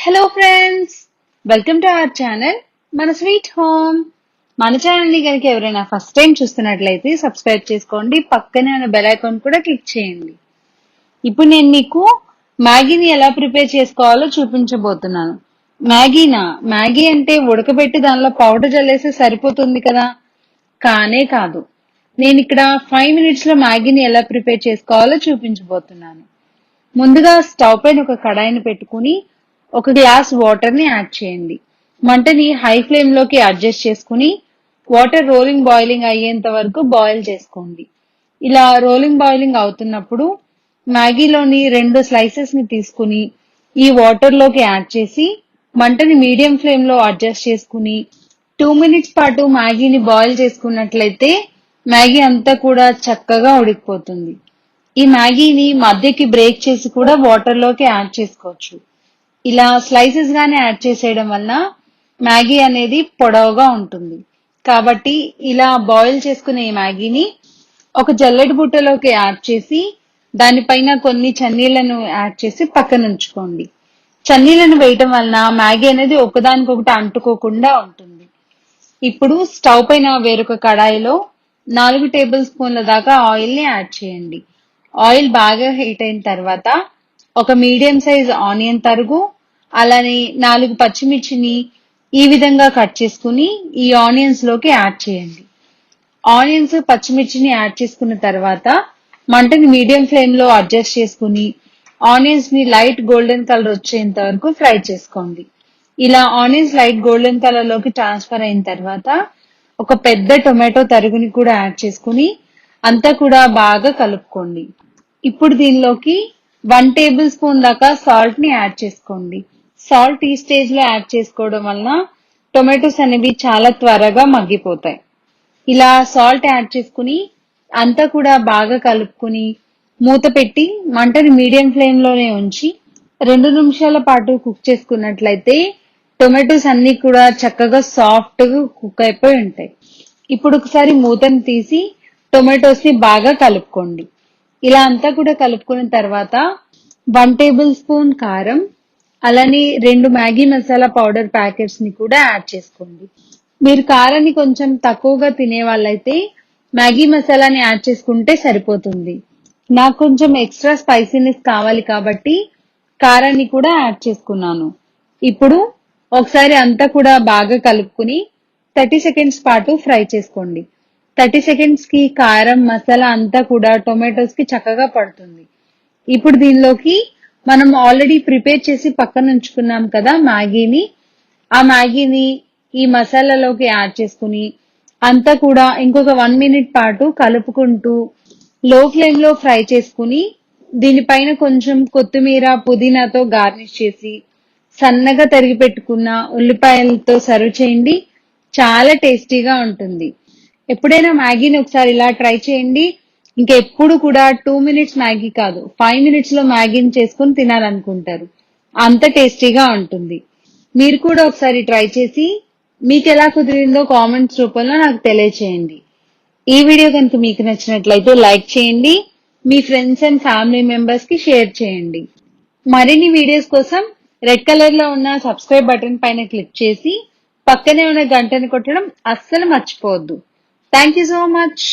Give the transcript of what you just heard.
Hello friends, welcome to our channel మన sweet home. మన channel ని కనుక ఎవరైనా ఫస్ట్ టైం చూస్తున్నట్లయితే సబ్స్క్రైబ్ చేసుకోండి, పక్కనే ఉన్న బెల్ ఐకాన్ కూడా క్లిక్ చేయండి. ఇప్పుడు నేను మీకు మ్యాగీని ఎలా ప్రిపేర్ చేసుకోవాలో చూపించబోతున్నాను. మ్యాగీ అంటే ఉడకబెట్టి దానిలో పౌడర్ చల్లేస్తే సరిపోతుంది కదా? కానే కాదు. నేను ఇక్కడ 5 minutes లో మ్యాగీని ఎలా ప్రిపేర్ చేసుకోవాలో చూపించబోతున్నాను. ముందుగా స్టవ్ పైన ఒక కడాయిని పెట్టుకుని ఒక గ్లాస్ వాటర్ ని యాడ్ చేయండి. మంటని హై ఫ్లేమ్ లోకి అడ్జస్ట్ చేసుకుని వాటర్ బాయిలింగ్ అయ్యేంత వరకు బాయిల్ చేసుకోండి. ఇలా బాయిలింగ్ అవుతున్నప్పుడు మ్యాగీలోని 2 slices ని తీసుకుని ఈ వాటర్ లోకి యాడ్ చేసి మంటని మీడియం ఫ్లేమ్ లో అడ్జస్ట్ చేసుకుని 2 minutes పాటు మ్యాగీని బాయిల్ చేసుకున్నట్లయితే మ్యాగీ అంతా కూడా చక్కగా ఉడికిపోతుంది. ఈ మ్యాగీని మధ్యకి బ్రేక్ చేసి కూడా వాటర్ లోకి యాడ్ చేసుకోవచ్చు. ఇలా స్లైసెస్ గానే యాడ్ చేసేయడం వల్ల మ్యాగీ అనేది పొడవుగా ఉంటుంది. కాబట్టి ఇలా బాయిల్ చేసుకునే ఈ మ్యాగీని ఒక జల్లెడ బుట్టలోకి యాడ్ చేసి దానిపైన కొన్ని చన్నీళ్లను యాడ్ చేసి పక్కన ఉంచుకోండి. చన్నీళ్లను వేయటం వలన మ్యాగీ అనేది ఒకదానికొకటి అంటుకోకుండా ఉంటుంది. ఇప్పుడు స్టవ్ పైన వేరొక కడాయిలో 4 టేబుల్ స్పూన్ల దాకా ఆయిల్ ని యాడ్ చేయండి. ఆయిల్ బాగా హీట్ అయిన తర్వాత ఒక మీడియం సైజ్ ఆనియన్ తరుగు, అలానే 4 పచ్చిమిర్చిని ఈ విధంగా కట్ చేసుకుని ఈ ఆనియన్స్ లోకి యాడ్ చేయండి. ఆనియన్స్ పచ్చిమిర్చిని యాడ్ చేసుకున్న తర్వాత మంటని మీడియం ఫ్లేమ్ లో అడ్జస్ట్ చేసుకుని ఆనియన్స్ ని లైట్ గోల్డెన్ కలర్ వచ్చేంత వరకు ఫ్రై చేసుకోండి. ఇలా ఆనియన్స్ లైట్ గోల్డెన్ కలర్ లోకి ట్రాన్స్ఫర్ అయిన తర్వాత ఒక పెద్ద టొమాటో తరుగుని కూడా యాడ్ చేసుకుని అంతా కూడా బాగా కలుపుకోండి. ఇప్పుడు దీనిలోకి 1 టేబుల్ స్పూన్ దాకా సాల్ట్ ని యాడ్ చేసుకోండి. సాల్ట్ ఈ స్టేజ్ లో యాడ్ చేసుకోవడం వలన టొమాటోస్ అనేవి చాలా త్వరగా మగ్గిపోతాయి. ఇలా సాల్ట్ యాడ్ చేసుకుని అంతా కూడా బాగా కలుపుకుని మూత పెట్టి మంటని మీడియం ఫ్లేమ్ లోనే ఉంచి 2 నిమిషాల పాటు కుక్ చేసుకున్నట్లయితే టొమాటోస్ అన్ని కూడా చక్కగా సాఫ్ట్ గా కుక్ అయిపోయి ఉంటాయి. ఇప్పుడు ఒకసారి మూతను తీసి టొమాటోస్ ని బాగా కలుపుకోండి. ఇలా అంతా కూడా కలుపుకున్న తర్వాత 1 టేబుల్ స్పూన్ కారం, అలానే 2 మ్యాగీ మసాలా పౌడర్ ప్యాకెట్స్ ని కూడా యాడ్ చేసుకోండి. మీరు కారాన్ని కొంచెం తక్కువగా తినే వాళ్ళైతే మ్యాగీ మసాలాని యాడ్ చేసుకుంటే సరిపోతుంది. నాకు కొంచెం ఎక్స్ట్రా స్పైసీనెస్ కావాలి కాబట్టి కారాన్ని కూడా యాడ్ చేసుకున్నాను. ఇప్పుడు ఒకసారి అంతా కూడా బాగా కలుపుకుని 30 seconds పాటు ఫ్రై చేసుకోండి. 30 seconds కి కారం మసాలా అంతా కూడా టొమాటోస్ కి చక్కగా పడుతుంది. ఇప్పుడు దీనిలోకి మనం ఆల్రెడీ ప్రిపేర్ చేసి పక్కన ఉంచుకున్నాం కదా ఆ మ్యాగీని ఈ మసాలాలోకి యాడ్ చేసుకుని అంతా కూడా ఇంకొక 1 minute పాటు కలుపుకుంటూ లో ఫ్లేమ్ లో ఫ్రై చేసుకుని దీనిపైన కొంచెం కొత్తిమీర పుదీనాతో గార్నిష్ చేసి సన్నగా తరిగి పెట్టుకున్న ఉల్లిపాయలతో సర్వ్ చేయండి. చాలా టేస్టీగా ఉంటుంది. ఎప్పుడైనా మ్యాగీని ఒకసారి ఇలా ట్రై చేయండి. ఇంకెప్పుడు కూడా 2 minutes మ్యాగీ కాదు 5 minutes లో మ్యాగీని చేసుకుని తినాలనుకుంటారు. అంత టేస్టీగా ఉంటుంది. మీరు కూడా ఒకసారి ట్రై చేసి మీకు ఎలా కుదిరిందో కామెంట్స్ రూపంలో నాకు తెలియచేయండి. ఈ వీడియో కనుక మీకు నచ్చినట్లయితే లైక్ చేయండి, మీ ఫ్రెండ్స్ అండ్ ఫ్యామిలీ మెంబర్స్ కి షేర్ చేయండి. మరిన్ని వీడియోస్ కోసం రెడ్ కలర్ లో ఉన్న సబ్స్క్రైబ్ బటన్ పైన క్లిక్ చేసి పక్కనే ఉన్న గంటని కొట్టడం అస్సలు మర్చిపోవద్దు. Thank you so much.